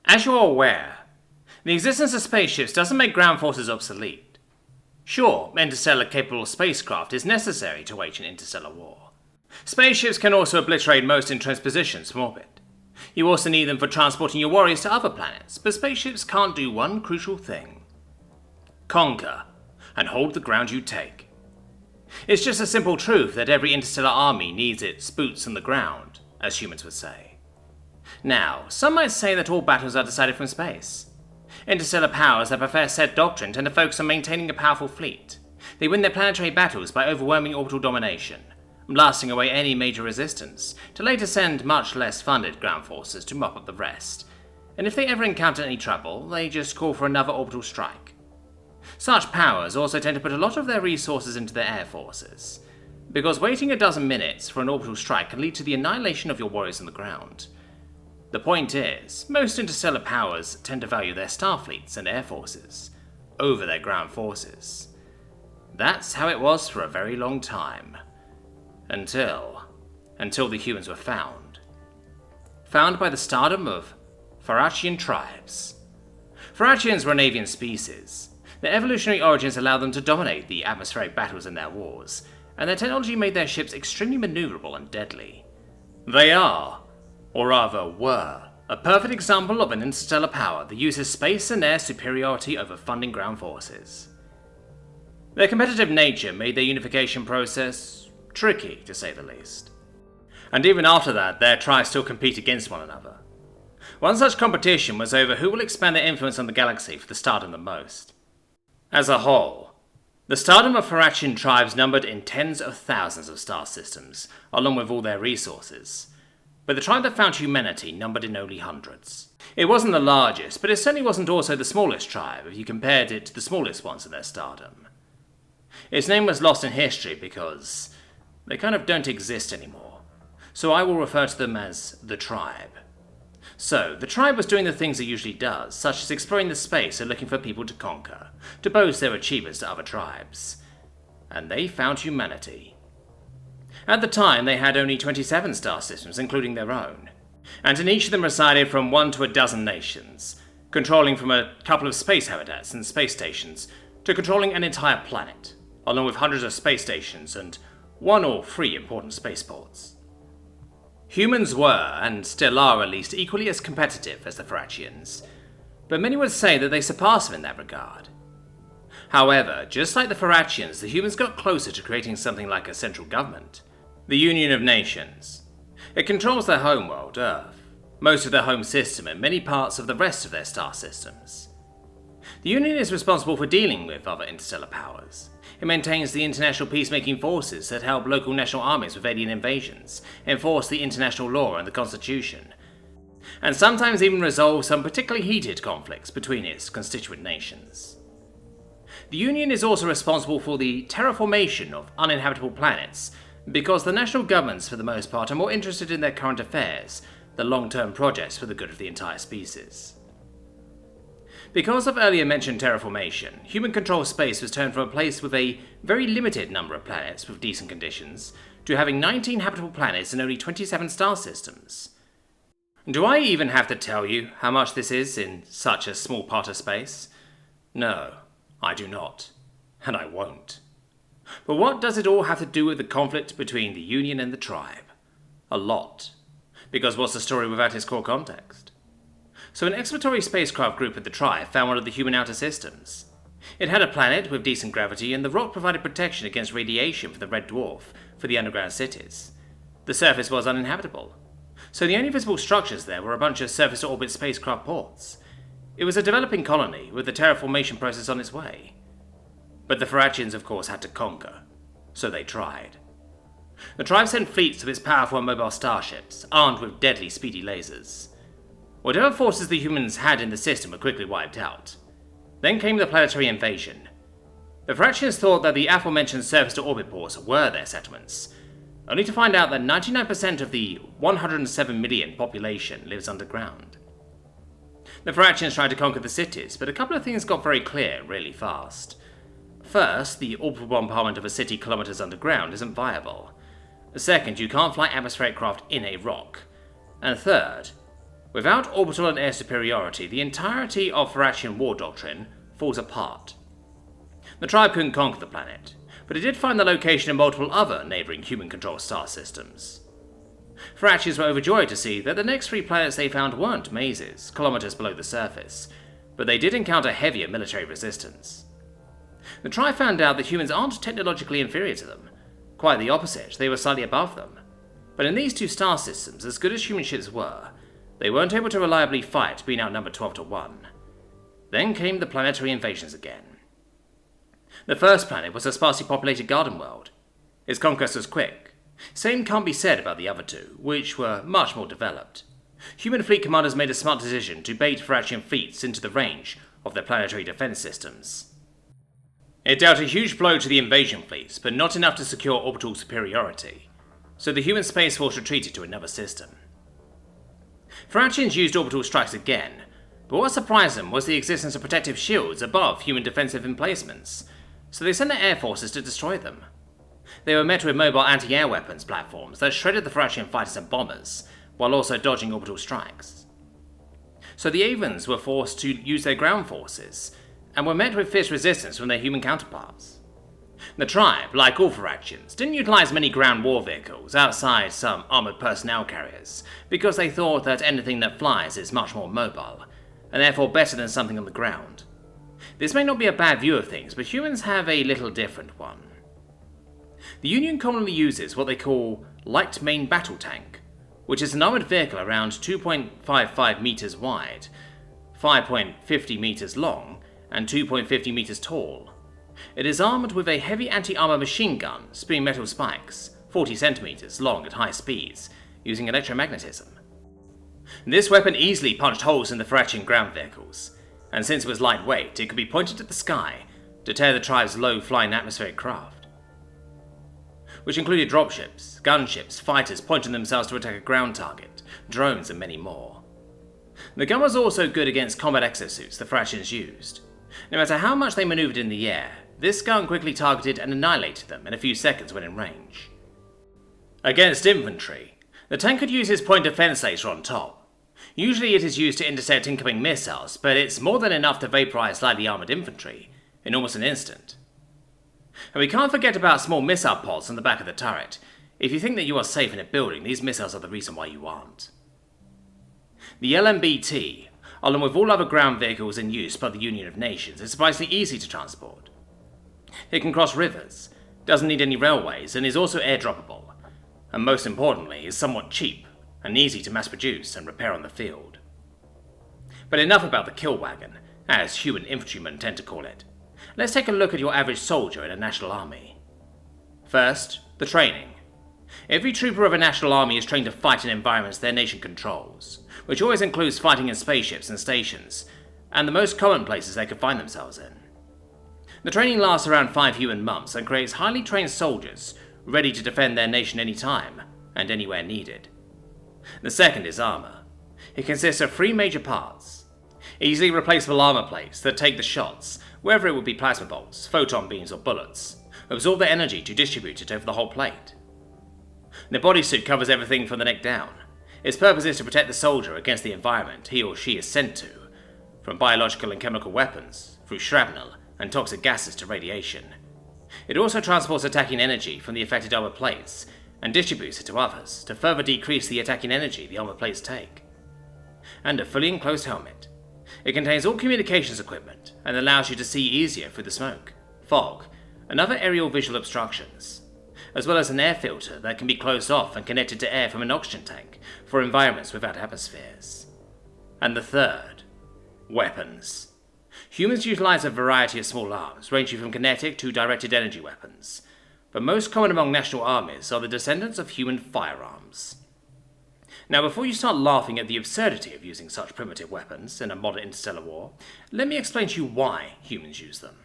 As you are aware, the existence of spaceships doesn't make ground forces obsolete. Sure, interstellar-capable spacecraft is necessary to wage an interstellar war. Spaceships can also obliterate most intranspositions from orbit. You also need them for transporting your warriors to other planets, but spaceships can't do one crucial thing. Conquer, and hold the ground you take. It's just a simple truth that every interstellar army needs its boots on the ground, as humans would say. Now, some might say that all battles are decided from space. Interstellar powers that profess said doctrine tend to focus on maintaining a powerful fleet. They win their planetary battles by overwhelming orbital domination, blasting away any major resistance, to later send much less funded ground forces to mop up the rest. And if they ever encounter any trouble, they just call for another orbital strike. Such powers also tend to put a lot of their resources into their air forces, because waiting a dozen minutes for an orbital strike can lead to the annihilation of your warriors on the ground. The point is, most interstellar powers tend to value their starfleets and air forces over their ground forces. That's how it was for a very long time. Until the humans were found. Found by the stardom of Farachian tribes. Farachians were an avian species. Their evolutionary origins allowed them to dominate the atmospheric battles in their wars, and their technology made their ships extremely maneuverable and deadly. They are, or rather were, a perfect example of an interstellar power that uses space and air superiority over funding ground forces. Their competitive nature made their unification process tricky, to say the least. And even after that, their tribes still compete against one another. One such competition was over who will expand their influence on the galaxy for the stardom the most. As a whole, the stardom of Farachian tribes numbered in tens of thousands of star systems, along with all their resources. But the tribe that found humanity numbered in only hundreds. It wasn't the largest, but it certainly wasn't also the smallest tribe if you compared it to the smallest ones in their stardom. Its name was lost in history because they kind of don't exist anymore, so I will refer to them as the tribe. So, the tribe was doing the things it usually does, such as exploring the space and looking for people to conquer, to boast their achievements to other tribes. And they found humanity. At the time, they had only 27 star systems, including their own, and in each of them resided from 1 to a dozen nations, controlling from a couple of space habitats and space stations to controlling an entire planet, along with hundreds of space stations and 1 or 3 important spaceports. Humans were, and still are at least, equally as competitive as the Farachians, but many would say that they surpass them in that regard. However, just like the Farachians, the humans got closer to creating something like a central government, the Union of Nations. It controls their homeworld, Earth, most of their home system, and many parts of the rest of their star systems. The Union is responsible for dealing with other interstellar powers. It maintains the international peacemaking forces that help local national armies with alien invasions, enforce the international law and the Constitution, and sometimes even resolve some particularly heated conflicts between its constituent nations. The Union is also responsible for the terraformation of uninhabitable planets, because the national governments, for the most part, are more interested in their current affairs than long-term projects for the good of the entire species. Because of earlier mentioned terraformation, human-controlled space was turned from a place with a very limited number of planets with decent conditions to having 19 habitable planets and only 27 star systems. Do I even have to tell you how much this is in such a small part of space? No, I do not, and I won't. But what does it all have to do with the conflict between the Union and the tribe? A lot. Because what's the story without its core context? So an exploratory spacecraft group at the tribe found one of the human outer systems. It had a planet with decent gravity, and the rock provided protection against radiation for the red dwarf for the underground cities. The surface was uninhabitable, so the only visible structures there were a bunch of surface-to-orbit spacecraft ports. It was a developing colony with the terraformation process on its way. But the Farachians, of course, had to conquer, so they tried. The tribe sent fleets of its powerful and mobile starships, armed with deadly speedy lasers. Whatever forces the humans had in the system were quickly wiped out. Then came the planetary invasion. The Farachians thought that the aforementioned surface-to-orbit ports were their settlements, only to find out that 99% of the 107 million population lives underground. The Farachians tried to conquer the cities, but a couple of things got very clear really fast. First, the orbital bombardment of a city kilometers underground isn't viable. Second, you can't fly atmospheric craft in a rock. And third, Without orbital and air superiority, the entirety of Farachian war doctrine falls apart. The tribe couldn't conquer the planet, but it did find the location of multiple other neighbouring human-controlled star systems. Farachians were overjoyed to see that the next 3 planets they found weren't mazes, kilometres below the surface, but they did encounter heavier military resistance. The tribe found out that humans aren't technologically inferior to them. Quite the opposite, they were slightly above them. But in these 2 star systems, as good as human ships were, they weren't able to reliably fight, being outnumbered 12-1. Then came the planetary invasions again. The first planet was a sparsely populated garden world. Its conquest was quick. Same can't be said about the other 2, which were much more developed. Human fleet commanders made a smart decision to bait Farachian fleets into the range of their planetary defense systems. It dealt a huge blow to the invasion fleets, but not enough to secure orbital superiority, so the human space force retreated to another system. Farachians used orbital strikes again, but what surprised them was the existence of protective shields above human defensive emplacements, so they sent their air forces to destroy them. They were met with mobile anti-air weapons platforms that shredded the Farachian fighters and bombers, while also dodging orbital strikes. So the Avens were forced to use their ground forces, and were met with fierce resistance from their human counterparts. The tribe, like all Farachians, didn't utilize many ground war vehicles outside some armored personnel carriers, because they thought that anything that flies is much more mobile, and therefore better than something on the ground. This may not be a bad view of things, but humans have a little different one. The Union commonly uses what they call light main battle tank, which is an armoured vehicle around 2.55 metres wide, 5.50 metres long, and 2.50 metres tall. It is armoured with a heavy anti-armour machine gun, spinning metal spikes, 40 centimetres long at high speeds, using electromagnetism. This weapon easily punched holes in the Farachian ground vehicles, and since it was lightweight, it could be pointed at the sky to tear the tribe's low-flying atmospheric craft, which included dropships, gunships, fighters pointing themselves to attack a ground target, drones, and many more. The gun was also good against combat exosuits the Farachians used. No matter how much they manoeuvred in the air, this gun quickly targeted and annihilated them in a few seconds when in range. Against infantry, the tank could use its point defense laser on top. Usually it is used to intercept incoming missiles, but it's more than enough to vaporize lightly armored infantry in almost an instant. And we can't forget about small missile pods on the back of the turret. If you think that you are safe in a building, these missiles are the reason why you aren't. The LMBT, along with all other ground vehicles in use by the Union of Nations, is surprisingly easy to transport. It can cross rivers, doesn't need any railways, and is also airdroppable, and most importantly, is somewhat cheap and easy to mass produce and repair on the field. But enough about the kill wagon, as human infantrymen tend to call it. Let's take a look at your average soldier in a national army. First, the training. Every trooper of a national army is trained to fight in environments their nation controls, which always includes fighting in spaceships and stations, and the most common places they could find themselves in. The training lasts around 5 human months and creates highly trained soldiers ready to defend their nation anytime and anywhere needed. The second is armor. It consists of 3 major parts. Easily replaceable armor plates that take the shots, whether it would be plasma bolts, photon beams or bullets, absorb the energy to distribute it over the whole plate. The bodysuit covers everything from the neck down. Its purpose is to protect the soldier against the environment he or she is sent to, from biological and chemical weapons, through shrapnel and toxic gases to radiation. It also transports attacking energy from the affected armor plates and distributes it to others to further decrease the attacking energy the armor plates take. And a fully enclosed helmet. It contains all communications equipment and allows you to see easier through the smoke, fog, and other aerial visual obstructions, as well as an air filter that can be closed off and connected to air from an oxygen tank for environments without atmospheres. And the third, weapons. Humans utilize a variety of small arms, ranging from kinetic to directed energy weapons, but most common among national armies are the descendants of human firearms. Now, before you start laughing at the absurdity of using such primitive weapons in a modern interstellar war, let me explain to you why humans use them.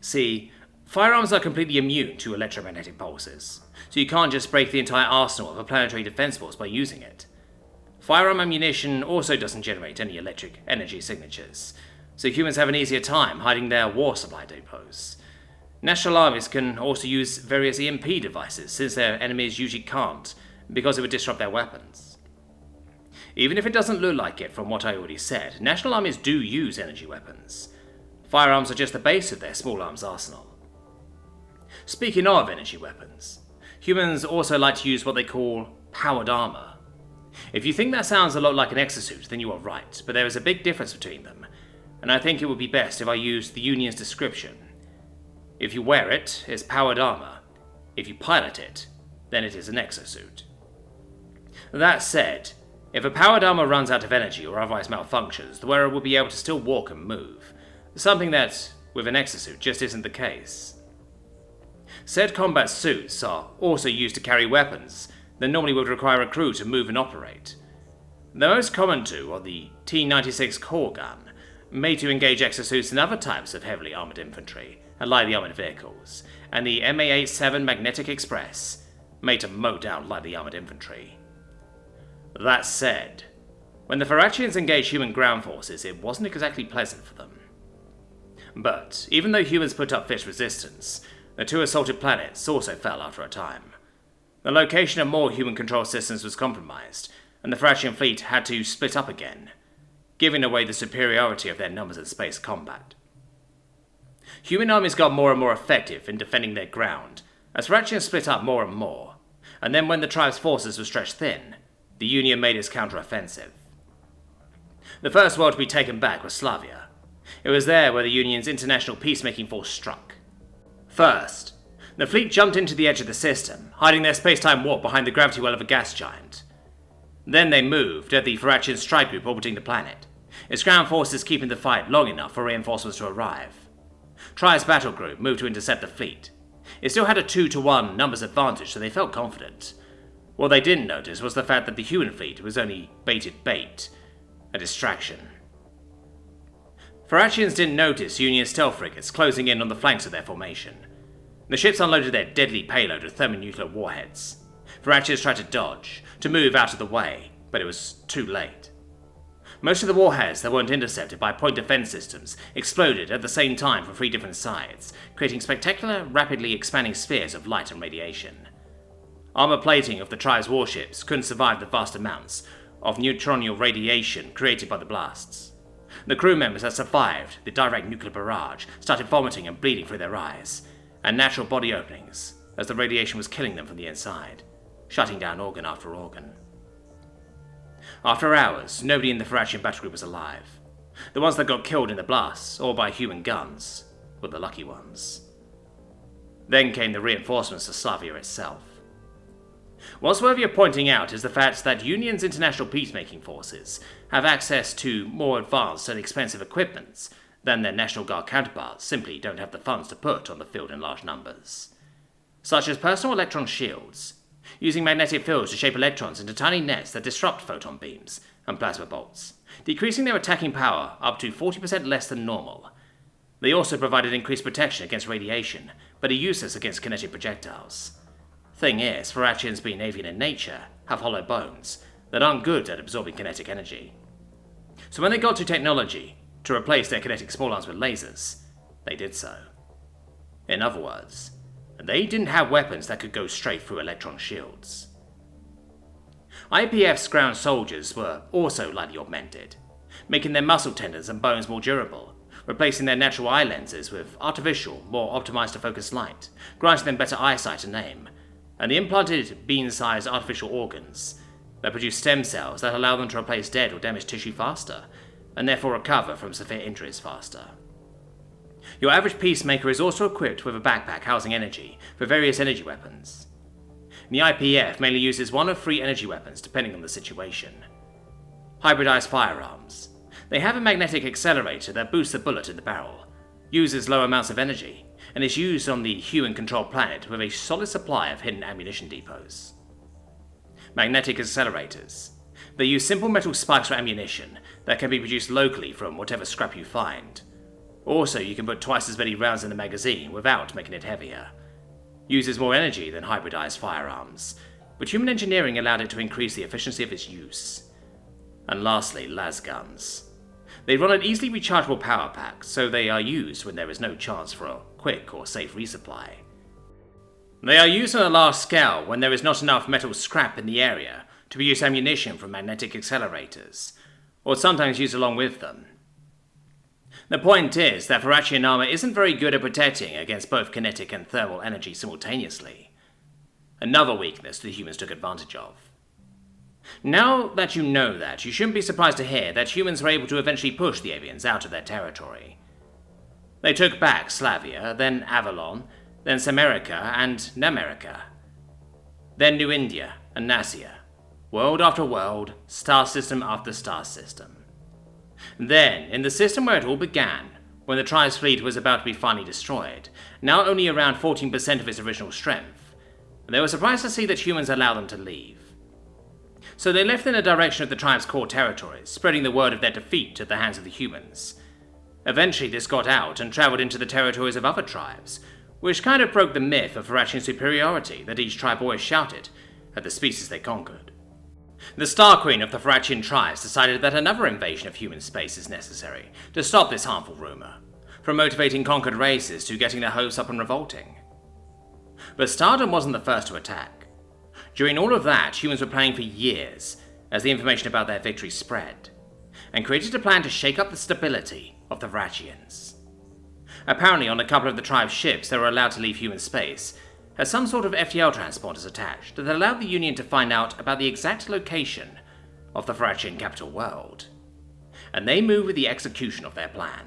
See, firearms are completely immune to electromagnetic pulses, so you can't just break the entire arsenal of a planetary defense force by using it. Firearm ammunition also doesn't generate any electric energy signatures, so humans have an easier time hiding their war supply depots. National armies can also use various EMP devices, since their enemies usually can't, because it would disrupt their weapons. Even if it doesn't look like it from what I already said, national armies do use energy weapons. Firearms are just the base of their small arms arsenal. Speaking of energy weapons, humans also like to use what they call powered armor. If you think that sounds a lot like an exosuit, then you are right, but there is a big difference between them, and I think it would be best if I used the Union's description. If you wear it, it's powered armor. If you pilot it, then it is an exosuit. That said, if a powered armor runs out of energy or otherwise malfunctions, the wearer will be able to still walk and move, something that, with an exosuit, just isn't the case. Said combat suits are also used to carry weapons that normally would require a crew to move and operate. The most common two are the T-96 core gun, made to engage exosuits and other types of heavily armoured infantry and lightly armoured vehicles, and the MA-87 Magnetic Express, made to mow down lightly armoured infantry. That said, when the Farachians engaged human ground forces, it wasn't exactly pleasant for them. But, even though humans put up fierce resistance, the two assaulted planets also fell after a time. The location of more human-controlled systems was compromised, and the Farachian fleet had to split up again, giving away the superiority of their numbers in space combat. Human armies got more and more effective in defending their ground, as Farachians split up more and more, and then when the tribe's forces were stretched thin, the Union made its counter-offensive. The first world to be taken back was Slavia. It was there where the Union's international peacemaking force struck. First, the fleet jumped into the edge of the system, hiding their space-time warp behind the gravity well of a gas giant. Then they moved at the Farachian strike group orbiting the planet, its ground forces keeping the fight long enough for reinforcements to arrive. Tri's battle group moved to intercept the fleet. It still had a 2-to-1 numbers advantage, so they felt confident. What they didn't notice was the fact that the human fleet was only baited bait, a distraction. Farachians didn't notice Union stealth frigates closing in on the flanks of their formation. The ships unloaded their deadly payload of thermonuclear warheads. Farachians tried to dodge, to move out of the way, but it was too late. Most of the warheads that weren't intercepted by point defense systems exploded at the same time from 3 different sides, creating spectacular, rapidly expanding spheres of light and radiation. Armor plating of the tribe's warships couldn't survive the vast amounts of neutronal radiation created by the blasts. The crew members that survived the direct nuclear barrage started vomiting and bleeding through their eyes, and natural body openings, as the radiation was killing them from the inside, shutting down organ after organ. After hours, nobody in the Farachian battle group was alive. The ones that got killed in the blasts, or by human guns, were the lucky ones. Then came the reinforcements to Slavia itself. What's worthy of pointing out is the fact that Union's international peacemaking forces have access to more advanced and expensive equipment than their National Guard counterparts simply don't have the funds to put on the field in large numbers. Such as personal electron shields, using magnetic fields to shape electrons into tiny nets that disrupt photon beams, and plasma bolts, decreasing their attacking power up to 40% less than normal. They also provided increased protection against radiation, but are useless against kinetic projectiles. Thing is, Farachians being avian in nature have hollow bones that aren't good at absorbing kinetic energy. So when they got to technology to replace their kinetic small arms with lasers, they did so. In other words, they didn't have weapons that could go straight through electron shields. IPF's ground soldiers were also lightly augmented, making their muscle tendons and bones more durable, replacing their natural eye lenses with artificial, more optimized to focus light, granting them better eyesight and aim, and the implanted bean-sized artificial organs that produce stem cells that allow them to replace dead or damaged tissue faster, and therefore recover from severe injuries faster. Your average peacemaker is also equipped with a backpack housing energy for various energy weapons. The IPF mainly uses 1 of 3 energy weapons depending on the situation. Hybridized firearms. They have a magnetic accelerator that boosts the bullet in the barrel, uses low amounts of energy, and is used on the human-controlled planet with a solid supply of hidden ammunition depots. Magnetic accelerators. They use simple metal spikes for ammunition that can be produced locally from whatever scrap you find. Also, you can put twice as many rounds in the magazine without making it heavier. Uses more energy than hybridized firearms, but human engineering allowed it to increase the efficiency of its use. And lastly, las guns. They run an easily rechargeable power pack, so they are used when there is no chance for a quick or safe resupply. They are used on a large scale when there is not enough metal scrap in the area to produce ammunition from magnetic accelerators, or sometimes used along with them. The point is that Varathian armor isn't very good at protecting against both kinetic and thermal energy simultaneously. Another weakness the humans took advantage of. Now that you know that, you shouldn't be surprised to hear that humans were able to eventually push the avians out of their territory. They took back Slavia, then Avalon, then Semerica and Namerica, then New India and Nasia, world after world, star system after star system. Then, in the system where it all began, when the tribe's fleet was about to be finally destroyed, now only around 14% of its original strength, they were surprised to see that humans allowed them to leave. So they left in the direction of the tribe's core territories, spreading the word of their defeat at the hands of the humans. Eventually this got out and travelled into the territories of other tribes, which kind of broke the myth of Varathian superiority that each tribe always shouted at the species they conquered. The Star Queen of the Varathian tribes decided that another invasion of human space is necessary to stop this harmful rumour, from motivating conquered races to getting their hopes up and revolting. But Stardom wasn't the first to attack. During all of that, humans were planning for years as the information about their victory spread, and created a plan to shake up the stability of the Varathians. Apparently on a couple of the tribe's ships that were allowed to leave human space, had some sort of FTL transporters attached that allowed the Union to find out about the exact location of the Varathian capital world, and they moved with the execution of their plan.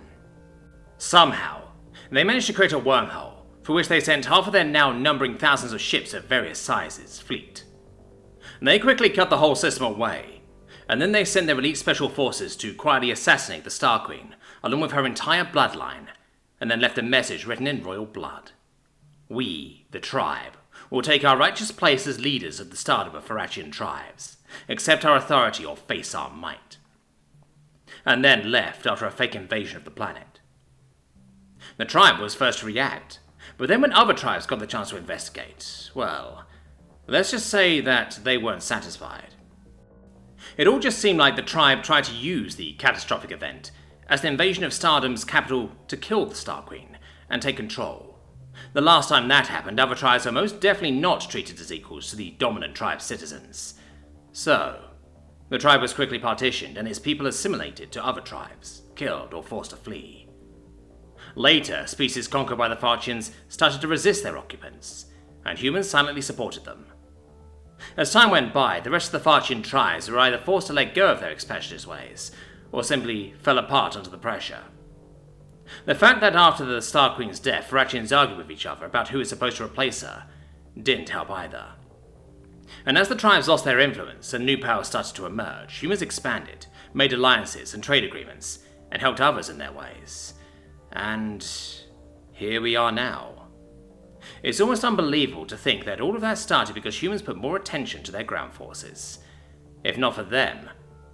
Somehow, they managed to create a wormhole for which they sent half of their now numbering thousands of ships of various sizes fleet. They quickly cut the whole system away, and then they sent their elite special forces to quietly assassinate the Star Queen, along with her entire bloodline, and then left a message written in royal blood. We, the tribe, will take our righteous place as leaders of the stardom of Varathian tribes, accept our authority or face our might. And then left after a fake invasion of the planet. The tribe was first to react, but then when other tribes got the chance to investigate, well, let's just say that they weren't satisfied. It all just seemed like the tribe tried to use the catastrophic event as the invasion of Stardom's capital to kill the Star Queen and take control. The last time that happened, other tribes were most definitely not treated as equals to the dominant tribe's citizens. So, the tribe was quickly partitioned and its people assimilated to other tribes, killed or forced to flee. Later, species conquered by the Varathians started to resist their occupants, and humans silently supported them. As time went by, the rest of the Varathian tribes were either forced to let go of their expansionist ways, or simply fell apart under the pressure. The fact that after the Star Queen's death, Varathians argued with each other about who was supposed to replace her didn't help either. And as the tribes lost their influence and new powers started to emerge, humans expanded, made alliances and trade agreements, and helped others in their ways. And here we are now. It's almost unbelievable to think that all of that started because humans put more attention to their ground forces. If not for them,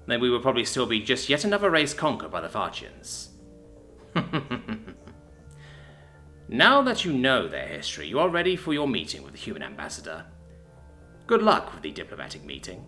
then we would probably still be just yet another race conquered by the Varathians. Now that you know their history, you are ready for your meeting with the human ambassador. Good luck with the diplomatic meeting.